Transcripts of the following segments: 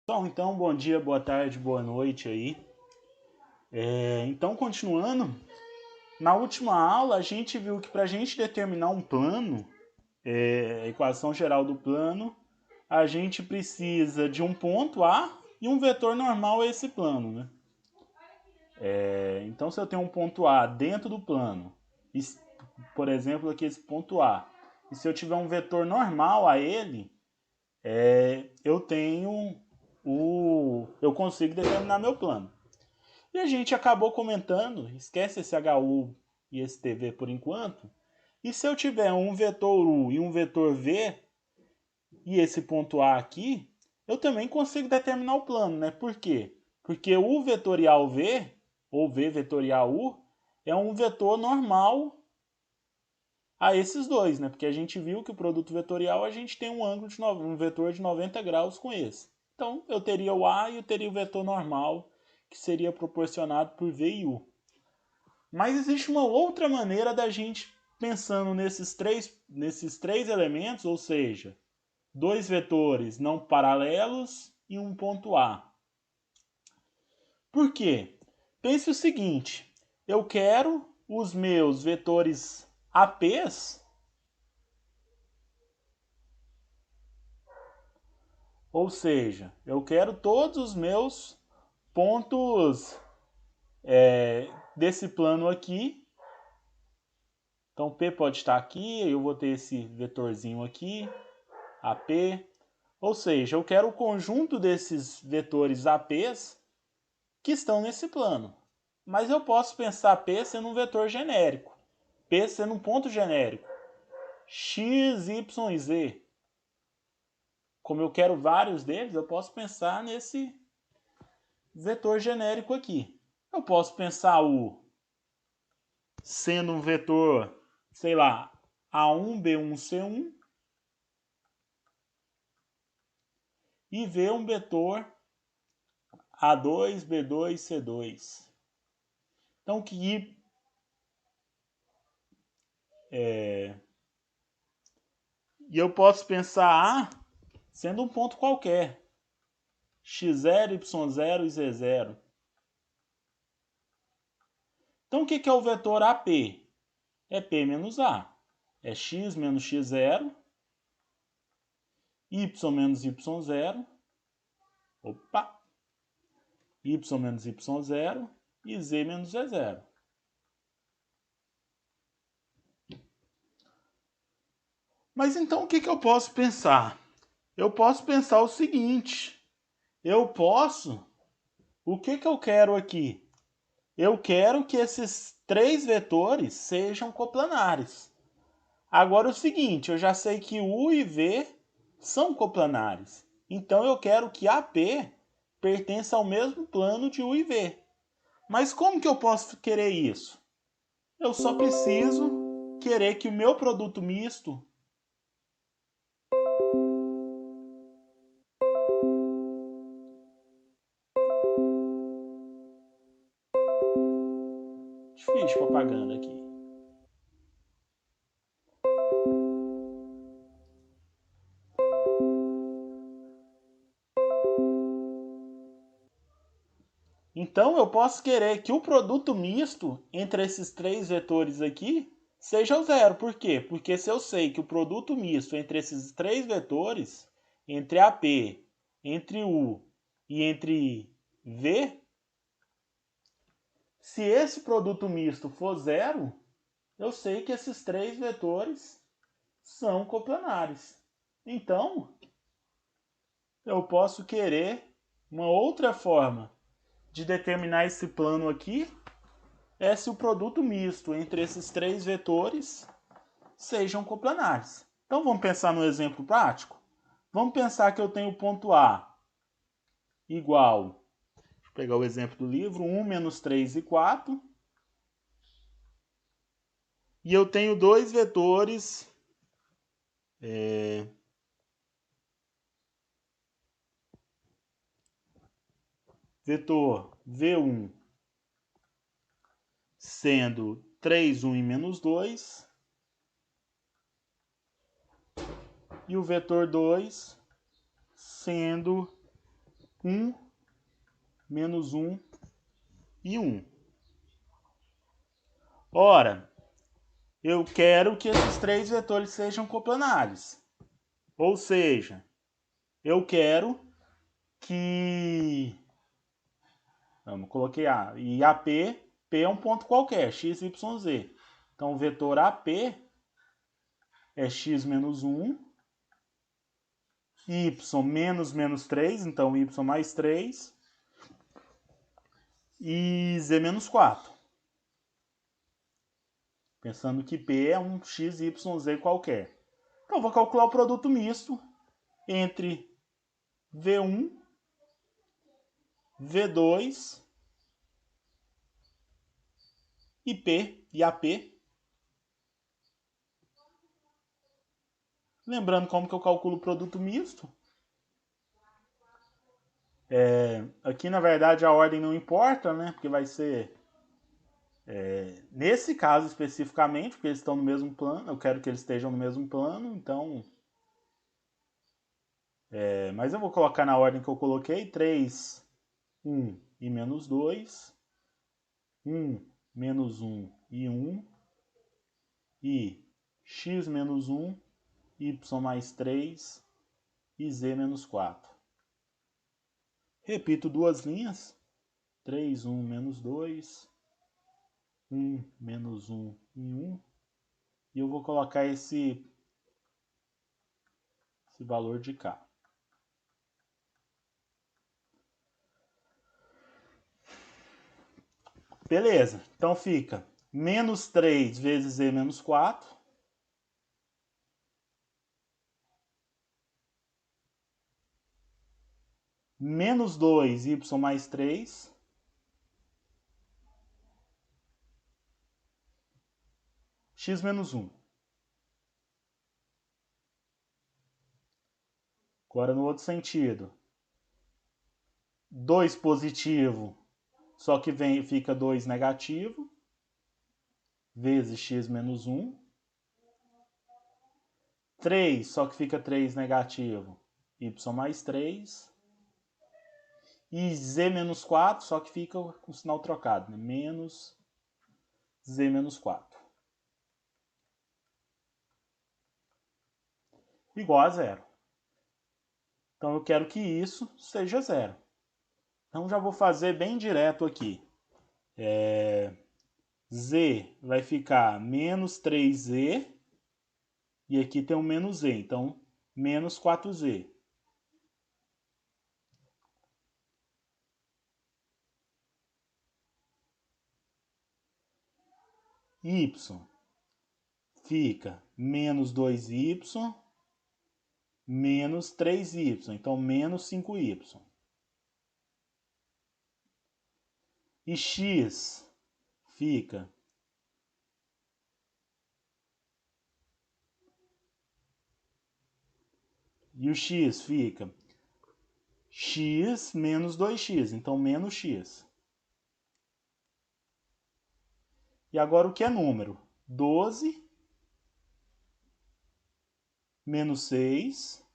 Então, bom dia, boa tarde, boa noite aí. Então, continuando, na última aula a gente viu que para a gente determinar um plano, a equação geral do plano, a gente precisa de um ponto A e um vetor normal a esse plano, né? Então, se eu tenho um ponto A dentro do plano, por exemplo, aqui esse ponto A, e se eu tiver um vetor normal a ele, eu consigo determinar meu plano. E a gente acabou comentando, esquece esse HU e esse TV por enquanto, e se eu tiver um vetor U e um vetor V, e esse ponto A aqui, eu também consigo determinar o plano, né? Por quê? Porque U vetorial V, ou V vetorial U, é um vetor normal a esses dois, né? Porque a gente viu que o produto vetorial a gente tem um vetor de 90 graus com esse. Então eu teria o A e eu teria o vetor normal, que seria proporcionado por V e U. Mas existe uma outra maneira da gente pensando nesses três elementos, ou seja, dois vetores não paralelos e um ponto A. Por quê? Pense o seguinte, eu quero os meus vetores APs, ou seja, eu quero todos os meus pontos desse plano aqui. Então P pode estar aqui, eu vou ter esse vetorzinho aqui, AP. Ou seja, eu quero o conjunto desses vetores APs que estão nesse plano. Mas eu posso pensar P sendo um vetor genérico, P sendo um ponto genérico, X, Y e Z. Como eu quero vários deles, eu posso pensar nesse vetor genérico aqui. Eu posso pensar U sendo um vetor, sei lá, A1, B1, C1 e V um vetor A2, B2, C2. Então, que e eu posso pensar A sendo um ponto qualquer, x0, y0 e z0. Então, o que é o vetor AP? É P menos A. É x menos x0, y menos y0, opa, y menos y0 e z menos z0. Mas então o que eu posso pensar? Eu posso pensar o seguinte, o que eu quero aqui? Eu quero que esses três vetores sejam coplanares. Agora o seguinte, eu já sei que U e V são coplanares. Então eu quero que AP pertença ao mesmo plano de U e V. Mas como que eu posso querer isso? Eu só preciso querer que o meu produto misto difícil propaganda aqui. Então eu posso querer que o produto misto entre esses três vetores aqui seja o zero. Por quê? Porque se eu sei que o produto misto entre esses três vetores, entre AP, entre U e entre V, se esse produto misto for zero, eu sei que esses três vetores são coplanares. Então, eu posso querer uma outra forma de determinar esse plano aqui é se o produto misto entre esses três vetores sejam coplanares. Então vamos pensar no exemplo prático? Vamos pensar que eu tenho o ponto A igual, deixa eu pegar o exemplo do livro, 1 menos 3 e 4. E eu tenho dois vetores vetor V1 sendo 3, 1 e menos 2, e o vetor 2 sendo 1, menos 1 e 1. Ora, eu quero que esses três vetores sejam coplanares. Ou seja, eu quero que... Vamos, coloquei A. E AP, P é um ponto qualquer, x, y, z. Então, o vetor AP é x menos 1, y menos 3, então y mais 3, e z menos 4. Pensando que P é um x, y, z qualquer. Então, eu vou calcular o produto misto entre V1, V2 e P e AP. Lembrando como que eu calculo o produto misto. Aqui, na verdade, a ordem não importa, né? Porque vai ser... nesse caso especificamente, porque eles estão no mesmo plano, eu quero que eles estejam no mesmo plano, então... mas eu vou colocar na ordem que eu coloquei, 3, 1 e menos 2, 1, menos 1 e 1, e x menos 1, y mais 3 e z menos 4. Repito duas linhas, 3, 1, menos 2, 1, menos 1 e 1, e eu vou colocar esse valor de cá. Beleza, então fica menos 3 vezes z menos 4, menos 2 y mais 3, x menos 1. Agora no outro sentido, 2 positivo, só que fica 2 negativo, vezes x menos 1. 3, só que fica 3 negativo, y mais 3. E z menos 4, só que fica com o sinal trocado, né? Menos z menos 4. Igual a zero. Então eu quero que isso seja zero. Então já vou fazer bem direto aqui. Z vai ficar menos 3z, e aqui tem um menos z, então menos 4z. Y fica menos 2y, menos 3y, então menos 5y. E x fica x menos 2x, então menos x. E agora o que é número? 12 menos 6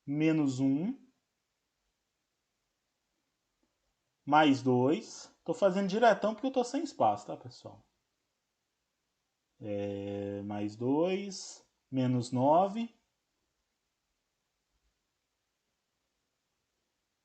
menos 1 mais 2. Estou fazendo diretão porque eu estou sem espaço, tá, pessoal? Mais 2 menos 9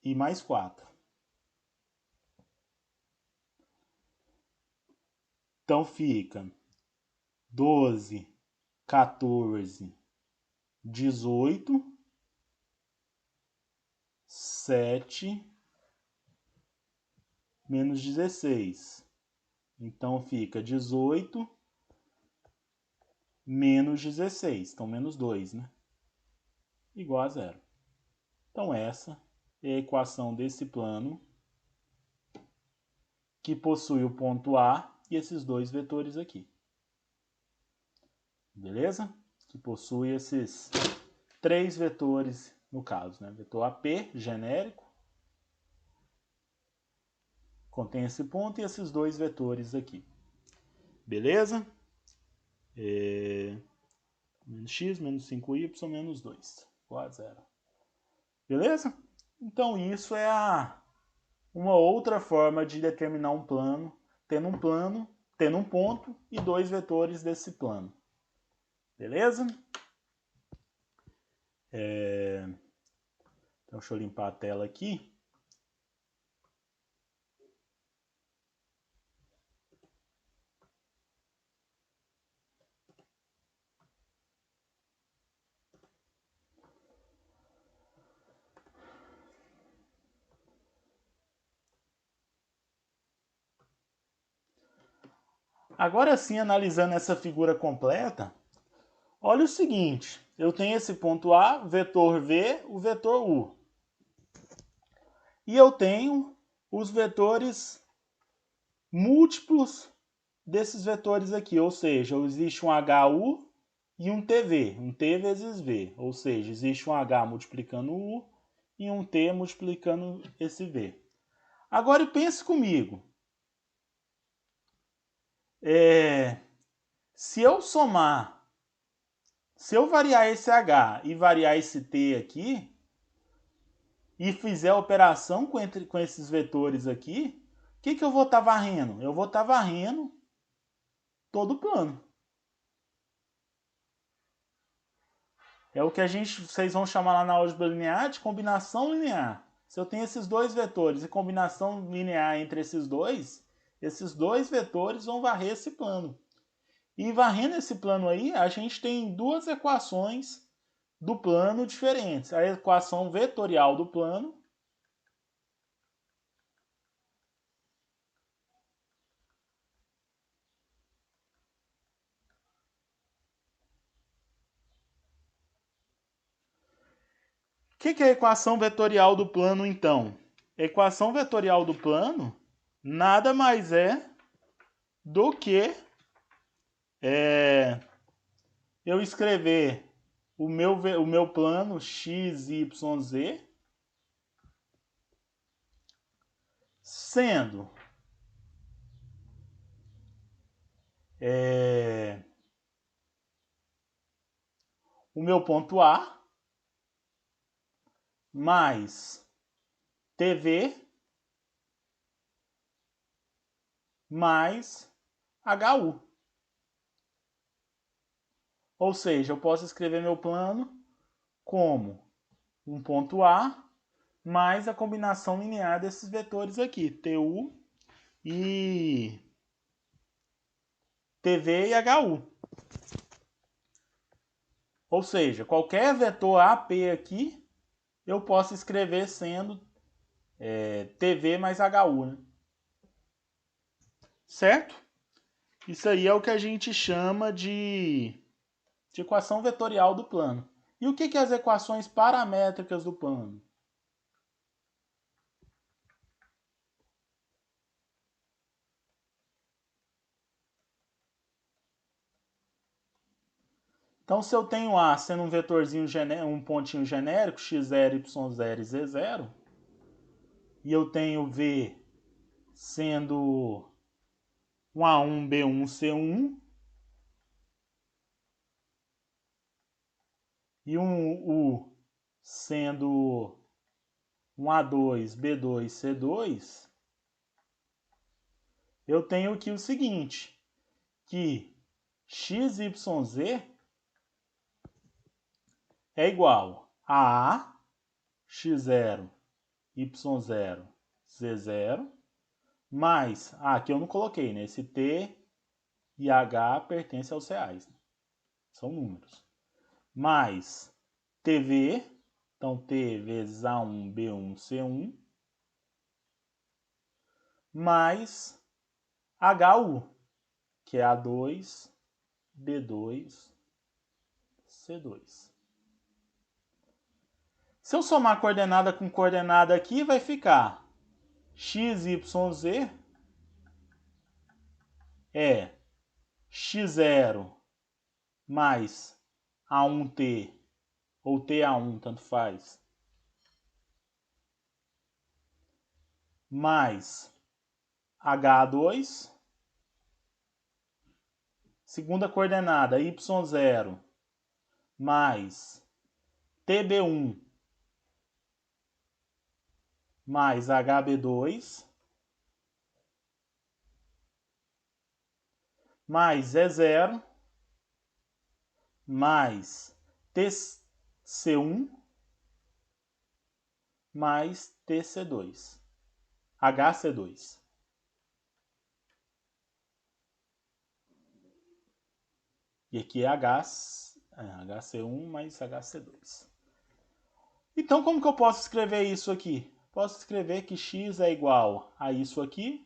e mais 4. Então fica 12, 14, 18, 7, menos 16. Então fica 18 menos 16. Então menos 2, né? Igual a zero. Então essa é a equação desse plano que possui o ponto A e esses dois vetores aqui. Beleza? Que possui esses três vetores, no caso, né? Vetor AP, genérico, contém esse ponto e esses dois vetores aqui. Beleza? Menos x, menos 5y, menos 2, igual a zero. Beleza? Então isso é uma outra forma de determinar um plano, tendo um ponto e dois vetores desse plano. Beleza? Então deixa eu limpar a tela aqui. Agora sim, analisando essa figura completa, olha o seguinte, eu tenho esse ponto A, vetor V, o vetor U. E eu tenho os vetores múltiplos desses vetores aqui, ou seja, existe um HU e um TV, um T vezes V, ou seja, existe um H multiplicando o U e um T multiplicando esse V. Agora pense comigo, se eu somar, se eu variar esse H e variar esse T aqui, e fizer a operação com esses vetores aqui, o que eu vou estar varrendo? Eu vou estar varrendo todo o plano. É o que vocês vão chamar lá na álgebra linear de combinação linear. Se eu tenho esses dois vetores e combinação linear entre esses dois vetores vão varrer esse plano. E varrendo esse plano aí, a gente tem duas equações do plano diferentes. A equação vetorial do plano O que é a equação vetorial do plano, então? A equação vetorial do plano nada mais é do que eu escrever o meu plano x, y, z sendo o meu ponto A mais TV mais HU. Ou seja, eu posso escrever meu plano como um ponto A mais a combinação linear desses vetores aqui, TU e TV e HU. Ou seja, qualquer vetor AP aqui, eu posso escrever sendo TV mais HU, né? Certo? Isso aí é o que a gente chama de equação vetorial do plano. E o que é as equações paramétricas do plano? Então, se eu tenho A sendo um vetorzinho um pontinho genérico, x0, y0 e z0, e eu tenho V sendo um A1, B1, C1, e um U sendo um A2, B2, C2, eu tenho aqui o seguinte, que XYZ é igual a A, X0, Y0, Z0, mais, aqui eu não coloquei, né? Esse T e H pertencem aos reais, né? São números. Mais TV, então T vezes A1, B1, C1, mais HU, que é A2, B2, C2. Se eu somar coordenada com coordenada aqui, vai ficar XYZ é x0 mais A1T ou TA1, tanto faz, mais H2, segunda coordenada Y0 mais TB1 mais HB2 mais E0 mais TC1 mais TC2, HC2. E aqui é HC1 mais HC2. Então, como que eu posso escrever isso aqui? Posso escrever que x é igual a isso aqui.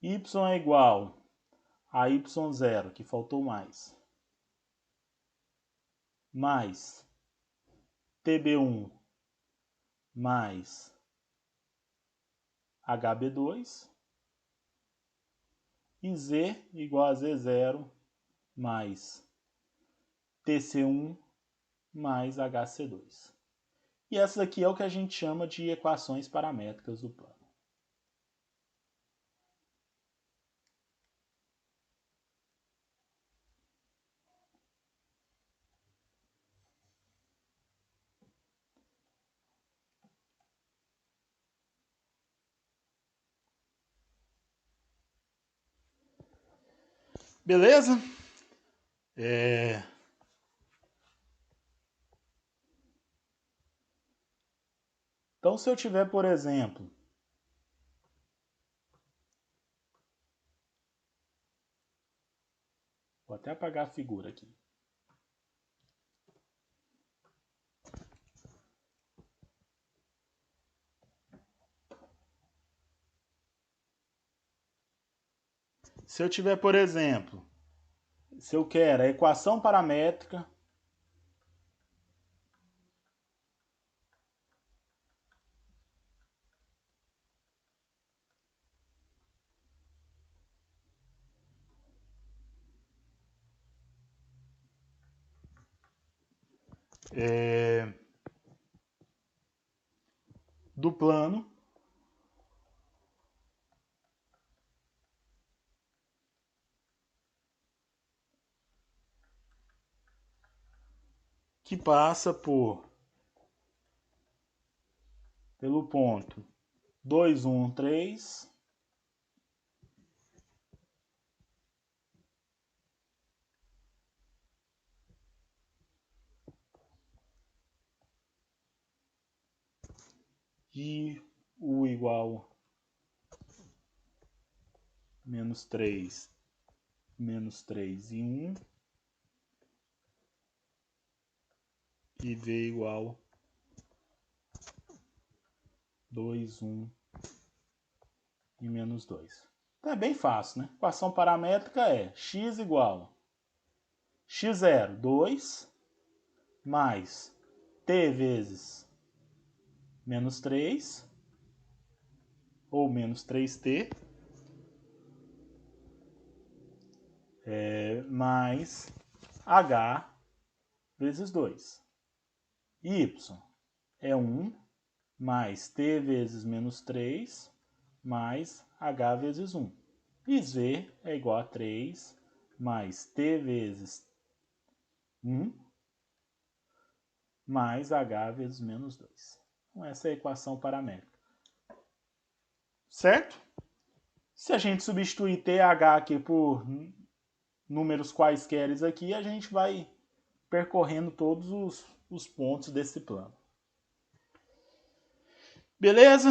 Y é igual a y0, que faltou mais TB1 mais HB2 e Z igual a Z0 mais TC1 mais HC2. E essa daqui é o que a gente chama de equações paramétricas do plano. Beleza? Então, se eu tiver, por exemplo, vou até apagar a figura aqui. Se eu tiver, por exemplo, se eu quero a equação paramétrica do plano que passa pelo ponto 2, 1, 3, e U igual menos 3 e 1, e V igual 2, 1 e menos 2. Então é bem fácil, né? Equação paramétrica é x igual x0, 2, mais t vezes menos 3, ou menos 3t, mais h vezes 2. Y é 1 mais t vezes menos 3 mais h vezes 1. E z é igual a 3 mais t vezes 1 mais h vezes menos 2. Então, essa é a equação paramétrica. Certo? Se a gente substituir TH aqui por números quaisquer aqui, a gente vai percorrendo todos os pontos desse plano. Beleza?